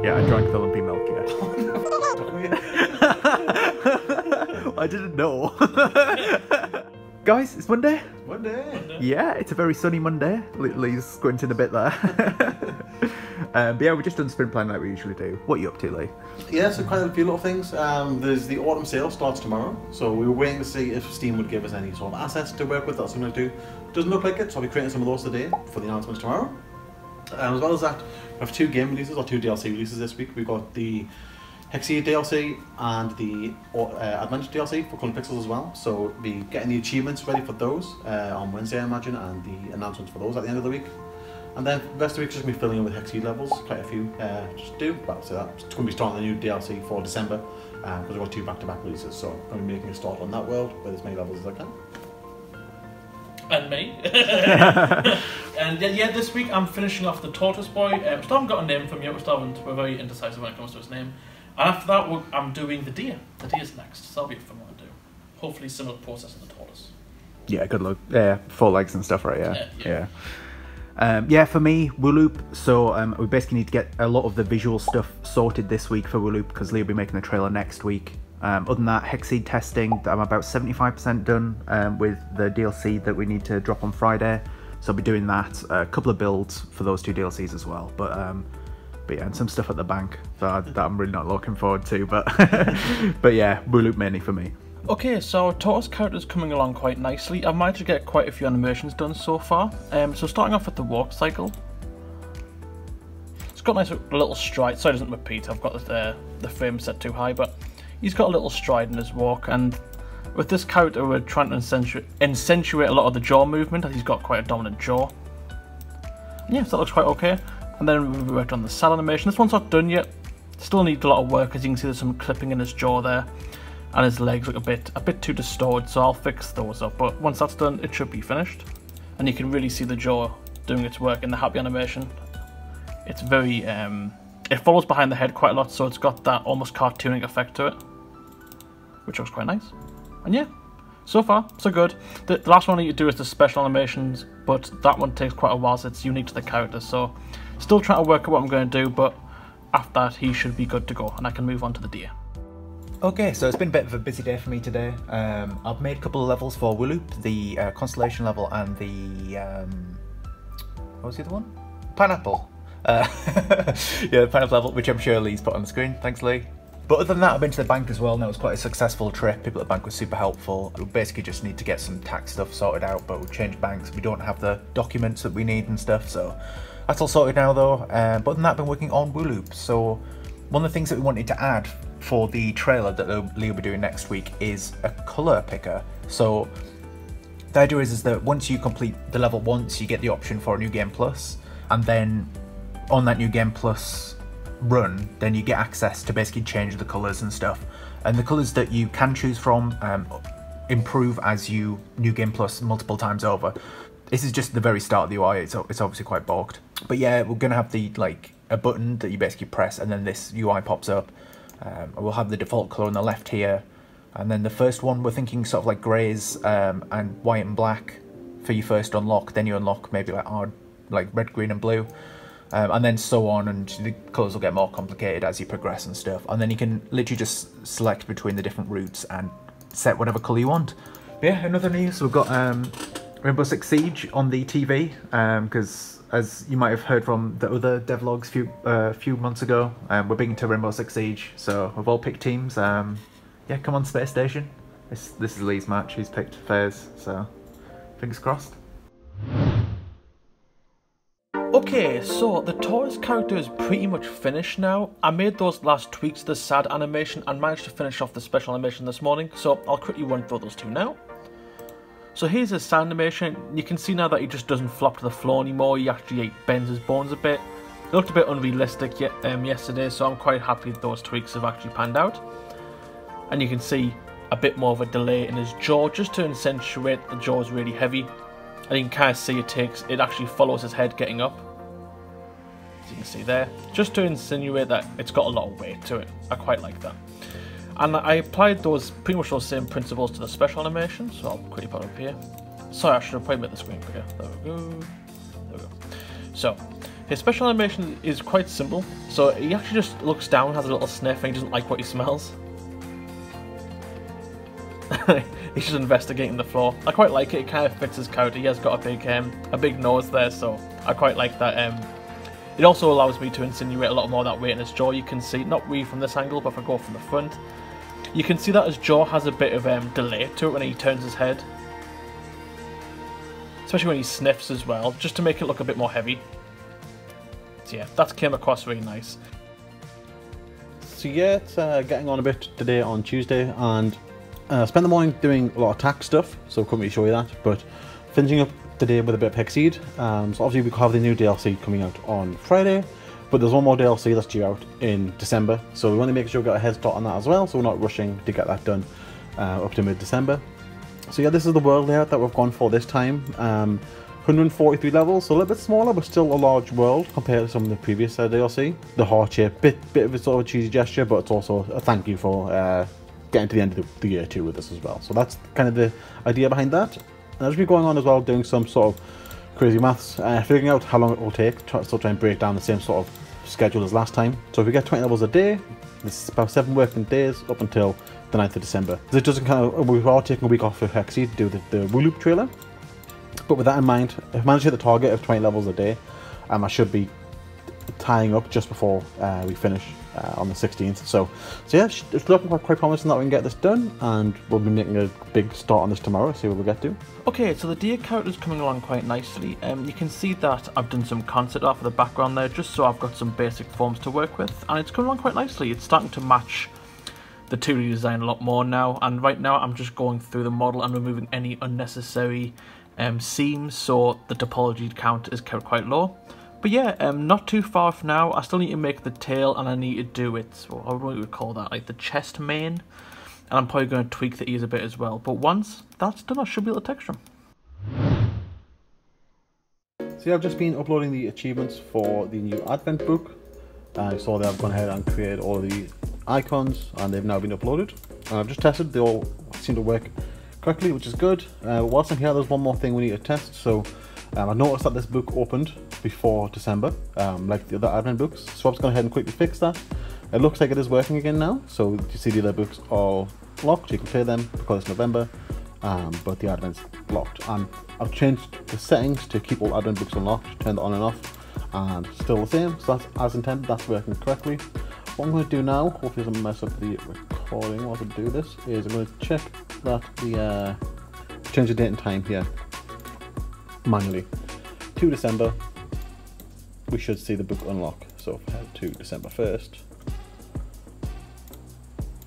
Yeah, I drank the lumpy milk, yeah. I didn't know. Guys, it's Monday. Monday. Yeah, it's a very sunny Monday. Lee's squinting a bit there. But yeah, we've just done sprint plan like we usually do. What are you up to, Lee? Yeah, so quite a few little things. There's the autumn sale starts tomorrow, so we were waiting to see if Steam would give us any sort of assets to work with. That's what I'm going to do. Doesn't look like it, so I'll be creating some of those today for the announcements tomorrow. As well as that, we have 2 game releases or 2 DLC releases this week. We've got the Hexceed DLC and the Adventure DLC for Colour Pixels as well. So we'll be getting the achievements ready for those on Wednesday, I imagine, and the announcements for those at the end of the week. And then the rest of the week just going to be filling in with hexceed levels, quite a few just do. Well, so that's going to be starting the new DLC for December because we've got 2 back-to-back releases, so I'm going to be making a start on that world with as many levels as I can. And me. And yeah, this week I'm finishing off the Tortoise Boy. Still haven't got a name from yet, we're very indecisive when it comes to his name. And after that I'm doing the deer. The deer's next, so that'll be a fun one to do. Hopefully similar process in the tortoise. Yeah, good luck. Yeah, 4 legs and stuff, right? Yeah. Yeah. Yeah, for me, WooLoop. So we basically need to get a lot of the visual stuff sorted this week for WooLoop because Lee will be making the trailer next week. Other than that, hexceed testing, I'm about 75% done with the DLC that we need to drop on Friday. So I'll be doing that. A couple of builds for those 2 DLCs as well. But yeah, and some stuff at the bank that I'm really not looking forward to. But but yeah, WooLoop mainly for me. Okay, so our Tortoise character's coming along quite nicely. I've managed to get quite a few animations done so far. So starting off with the walk cycle. It's got a nice little stride. Sorry, it doesn't repeat. I've got the frame set too high, but he's got a little stride in his walk. And with this character, we're trying to accentuate a lot of the jaw movement. He's got quite a dominant jaw. Yeah, so that looks quite okay. And then we worked on the cell animation. This one's not done yet. Still needs a lot of work, as you can see. There's some clipping in his jaw there. And his legs look a bit too distorted, so I'll fix those up. But once that's done, it should be finished. And you can really see the jaw doing its work in the happy animation. It's very, it follows behind the head quite a lot, so it's got that almost cartooning effect to it, which looks quite nice. And yeah, so far, so good. The last one I need to do is the special animations, but that one takes quite a while, so it's unique to the character. So still trying to work out what I'm going to do, but after that, he should be good to go, and I can move on to the deer. Okay, so it's been a bit of a busy day for me today. I've made a couple of levels for WooLoop, the Constellation level and the, what was the other one? Pineapple. Yeah, the Pineapple level, which I'm sure Lee's put on the screen. Thanks, Lee. But other than that, I've been to the bank as well, and it was quite a successful trip. People at the bank were super helpful. We basically just need to get some tax stuff sorted out, but we've changed banks. We don't have the documents that we need and stuff, so that's all sorted now though. But other than that, I've been working on WooLoop. So one of the things that we wanted to add for the trailer that Lee will be doing next week is a colour picker. So the idea is that once you complete the level once, you get the option for a New Game Plus, and then on that New Game Plus run, then you get access to basically change the colours and stuff. And the colours that you can choose from improve as you New Game Plus multiple times over. This is just the very start of the UI, it's obviously quite bogged. But yeah, we're going to have the a button that you basically press and then this UI pops up. We'll have the default colour on the left here, and then the first one we're thinking sort of like greys and white and black for your first unlock. Then you unlock maybe like red, green and blue, and then so on, and the colours will get more complicated as you progress and stuff. And then you can literally just select between the different routes and set whatever colour you want. But yeah, another news, we've got Rainbow Six Siege on the TV, because as you might have heard from the other devlogs few months ago, we're big into Rainbow Six Siege, so we've all picked teams. Yeah, come on Space Station. This is Lee's match, he's picked Fairs, so fingers crossed. Okay, so the Taurus character is pretty much finished now. I made those last tweaks to the sad animation and managed to finish off the special animation this morning, so I'll quickly run through those 2 now. So here's his sand animation. You can see now that he just doesn't flop to the floor anymore. He actually bends his bones a bit. It looked a bit unrealistic yesterday, so I'm quite happy that those tweaks have actually panned out. And you can see a bit more of a delay in his jaw, just to accentuate the jaw is really heavy. And you can kind of see it actually follows his head getting up. As you can see there, just to insinuate that it's got a lot of weight to it. I quite like that. And I applied pretty much those same principles to the special animation, so I'll quickly put it up here. Sorry, I should have probably made the screen bigger. There we go. There we go. So, His special animation is quite simple, so he actually just looks down, has a little sniff, and he doesn't like what he smells. He's just investigating the floor. I quite like it. It kind of fits his character. He has got a big nose there, so I quite like that. It also allows me to insinuate a lot more of that weight in his jaw. You can see, not really from this angle, but if I go from the front, you can see that his jaw has a bit of delay to it when he turns his head. Especially when he sniffs as well, just to make it look a bit more heavy. So yeah, that came across really nice. So yeah, it's getting on a bit today on Tuesday, and spent the morning doing a lot of tax stuff, so couldn't really show you that, but finishing up the day with a bit of hexceed. So obviously we have the new DLC coming out on Friday, but there's one more DLC that's due out in December, so we want to make sure we got a head start on that as well, so we're not rushing to get that done up to mid-December. So yeah, this is the world layout that we've gone for this time. 143 levels, so a little bit smaller, but still a large world compared to some of the previous DLC. The heart shape, bit of a sort of a cheesy gesture, but it's also a thank you for getting to the end of the year too with this as well. So that's kind of the idea behind that. And as we're going on as well, doing some sort of crazy maths, figuring out how long it will take, still try and break down the same sort of schedule as last time. So if we get 20 levels a day, it's about 7 working days up until the 9th of December. It doesn't we are taking a week off for hexceed to do the WooLoop trailer. But with that in mind, if I manage to hit the target of 20 levels a day, I should be tying up just before we finish on the 16th. So yeah, it's looking quite promising that we can get this done, and we'll be making a big start on this tomorrow, see what we get to. Okay, so the deer character is coming along quite nicely. You can see that I've done some concept art for the background there, just so I've got some basic forms to work with, and it's coming along quite nicely. It's starting to match the 2D design a lot more now, and right now I'm just going through the model and removing any unnecessary seams, so the topology count is kept quite low. But yeah, not too far off now. I still need to make the tail, and I need to do it, well, I would we call that, like the chest mane, and I'm probably going to tweak the ears a bit as well. But once that's done, I should be able to texture them. So yeah, I've just been uploading the achievements for the new Advent book. I saw that I've gone ahead and created all of the icons, and they've now been uploaded. And I've just tested, they all seem to work correctly, which is good. Whilst I'm here, there's one more thing we need to test. So I noticed that this book opened before December, like the other Advent books. So I've gone ahead and quickly fixed that. It looks like it is working again now. So you see the other books are locked, you can play them because it's November, but the Advent's locked. And I've changed the settings to keep all Advent books unlocked, turned it on and off, and still the same. So that's as intended, that's working correctly. What I'm going to do now, hopefully it doesn't mess up the recording while I do this, is I'm going to check that the change the date and time here manually to December. We should see the book unlock. So if I head to December 1st,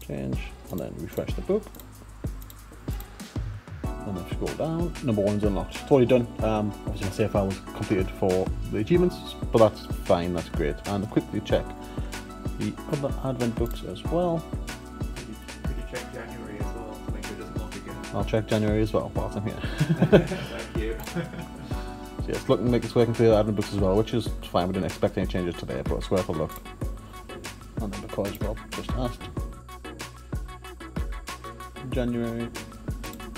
change, and then refresh the book, and then scroll down, number 1's unlocked. It's already done. Obviously my save file was completed for the achievements, but that's fine, that's great. And I'll quickly check the other Advent books as well. Could you check January as well to make sure it doesn't lock again? I'll check January as well whilst I'm here. Thank you. So yeah, it's looking like it's working for the Advent books as well, which is fine. We didn't expect any changes today, but it's worth a look. And then because Rob just asked, January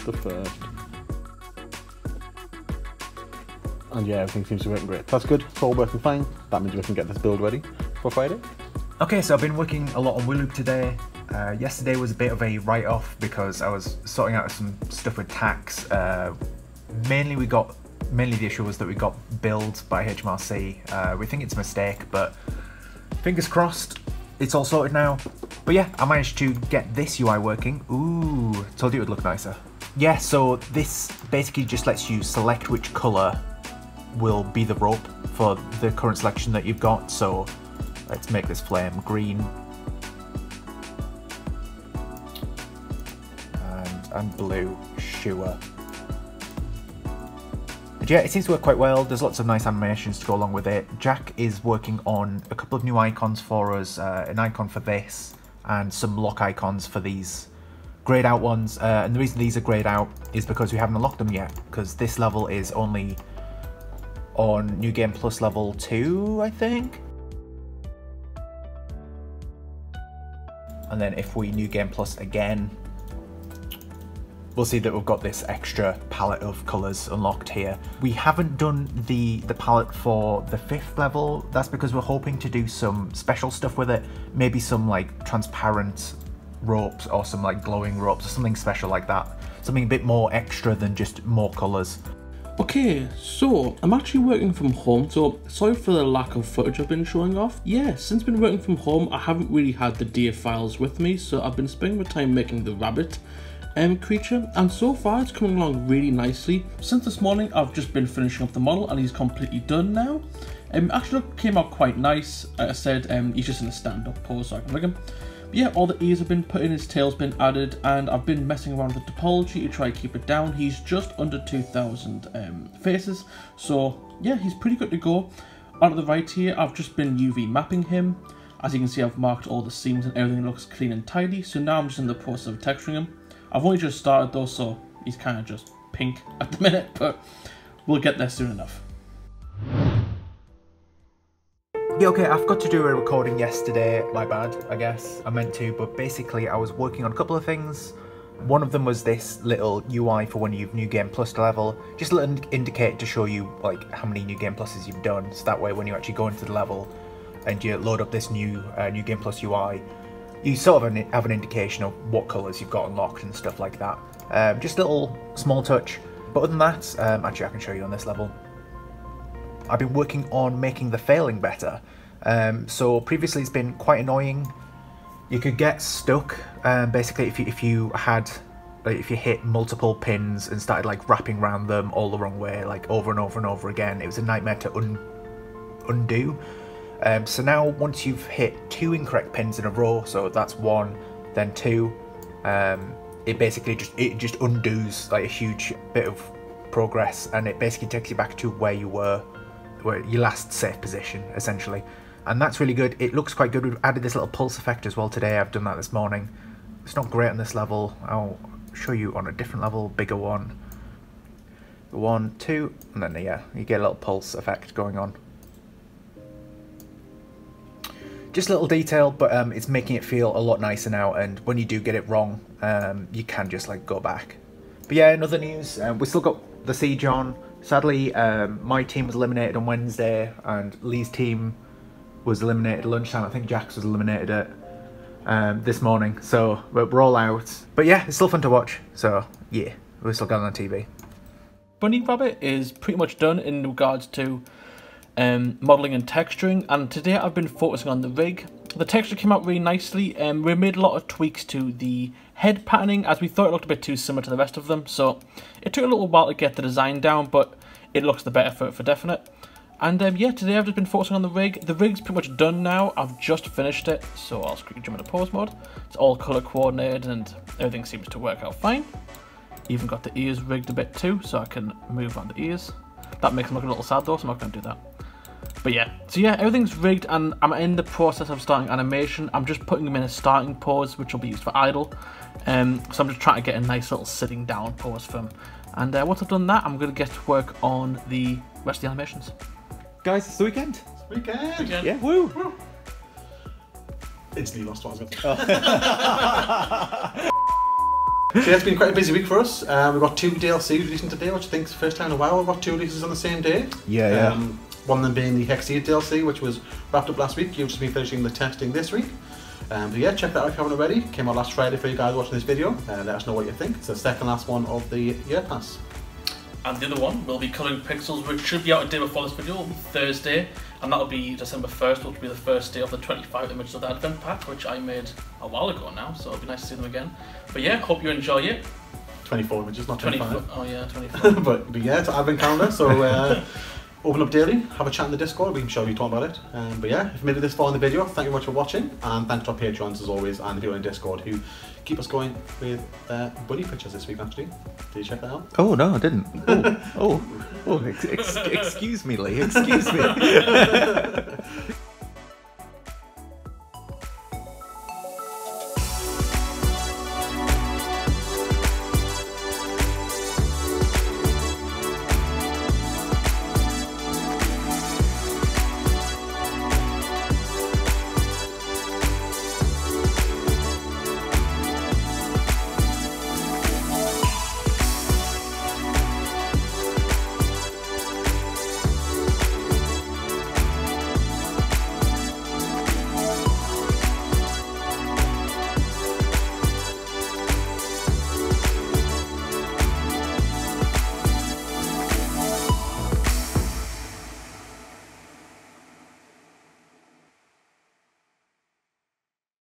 the 1st. And yeah, everything seems to be working great. That's good, it's all working fine. That means we can get this build ready for Friday. Okay, so I've been working a lot on WooLoop today. Yesterday was a bit of a write-off because I was sorting out some stuff with tax. Mainly the issue was that we got billed by HMRC. We think it's a mistake, but fingers crossed, it's all sorted now. But yeah, I managed to get this UI working. Ooh, told you it would look nicer. Yeah, so this basically just lets you select which colour will be the rope for the current selection that you've got. So let's make this flame green. And blue, sure. But yeah, it seems to work quite well. There's lots of nice animations to go along with it. Jack is working on a couple of new icons for us, an icon for this, and some lock icons for these grayed out ones. And the reason these are grayed out is because we haven't unlocked them yet, because this level is only on New Game Plus level 2, I think. And then if we New Game Plus again, we'll see that we've got this extra palette of colours unlocked here. We haven't done the palette for the 5th level. That's because we're hoping to do some special stuff with it. Maybe some like transparent ropes or some like glowing ropes or something special like that. Something a bit more extra than just more colours. Okay, so I'm actually working from home, so sorry for the lack of footage I've been showing off. Yeah, since been working from home, I haven't really had the deer files with me, so I've been spending my time making the rabbit creature, and so far it's coming along really nicely. Since this morning, I've just been finishing up the model, and he's completely done now. Actually came out quite nice. Like I said, he's just in a stand-up pose, so I can rig him. Yeah, all the ears have been put in, his tail's been added, and I've been messing around with the topology to try to keep it down. He's just under 2,000 faces, so yeah, he's pretty good to go. On the right here, I've just been UV mapping him. As you can see, I've marked all the seams and everything looks clean and tidy, so now I'm just in the process of texturing him. I've only just started though, so he's kind of just pink at the minute, but we'll get there soon enough. Yeah, okay, I forgot to do a recording yesterday, my bad, I guess. I meant to, but basically I was working on a couple of things. One of them was this little UI for when you've New Game Plus to level, just a little indicator to show you like how many New Game Pluses you've done, so that way when you actually go into the level and you load up this new New Game Plus UI, you sort of have an indication of what colours you've got unlocked and stuff like that. Just a little small touch, but other than that, actually I can show you on this level. I've been working on making the failing better. So previously it's been quite annoying. You could get stuck basically if you hit multiple pins and started like wrapping around them all the wrong way, like over and over and over again. It was a nightmare to undo. So now once you've hit 2 incorrect pins in a row, so that's 1, then 2, it basically just undoes like a huge bit of progress, and it basically takes you back to where you were, your last safe position essentially, and that's really good. It looks quite good. We've added this little pulse effect as well today. I've done that this morning. It's not great on this level. I'll show you on a different level, bigger one. 1, 2, and then yeah, you get a little pulse effect going on. Just a little detail, but it's making it feel a lot nicer now, and when you do get it wrong, you can just like go back. But yeah, in other news, we still got the siege on. Sadly, my team was eliminated on Wednesday, and Lee's team was eliminated at lunchtime. I think Jack's was eliminated at this morning, so we're all out. But yeah, it's still fun to watch, so yeah, we're still going on TV. Bunny Rabbit is pretty much done in regards to modelling and texturing, and today I've been focusing on the rig. The texture came out really nicely, and we made a lot of tweaks to the head patterning as we thought it looked a bit too similar to the rest of them, so it took a little while to get the design down, but it looks the better for definite. And yeah, today I've just been focusing on the rig. The rig's pretty much done now. I've just finished it, so I'll quickly jump into pose mode. It's all colour coordinated and everything seems to work out fine. Even got the ears rigged a bit too, so I can move around the ears. That makes them look a little sad though, so I'm not going to do that. But yeah, so yeah, everything's rigged and I'm in the process of starting animation. I'm just putting them in a starting pose, which will be used for idle. So I'm just trying to get a nice little sitting down pose for them. And once I've done that, I'm going to get to work on the rest of the animations. Guys, it's the weekend. Weekend. Yeah, woo! Woo. Instantly lost what I was going to So yeah, it's been quite a busy week for us. We've got 2 DLCs releasing today, which I think is the first time in a while we've got 2 releases on the same day. Yeah. One of them being the hexceed DLC, which was wrapped up last week. You've just been finishing the testing this week. But yeah, check that out if you haven't already. Came out last Friday for you guys watching this video. Let us know what you think. It's the second last one of the year pass. And the other one will be Colouring Pixels, which should be out a day before this video, Thursday, and that'll be December 1st, which will be the first day of the 25 images of the Advent Pack, which I made a while ago now, so it'll be nice to see them again. But yeah, hope you enjoy it. 24 images, not 25. Oh yeah, 24. but yeah, it's an Advent calendar, so open up daily, have a chat in the Discord, we can show you talk about it. But yeah, if you made it this far in the video, thank you very much for watching, and thanks to our Patreons as always, and the people in Discord who keep us going with bunny pictures this week actually. Did you check that out? Oh no, I didn't. Excuse me, Lee, excuse me.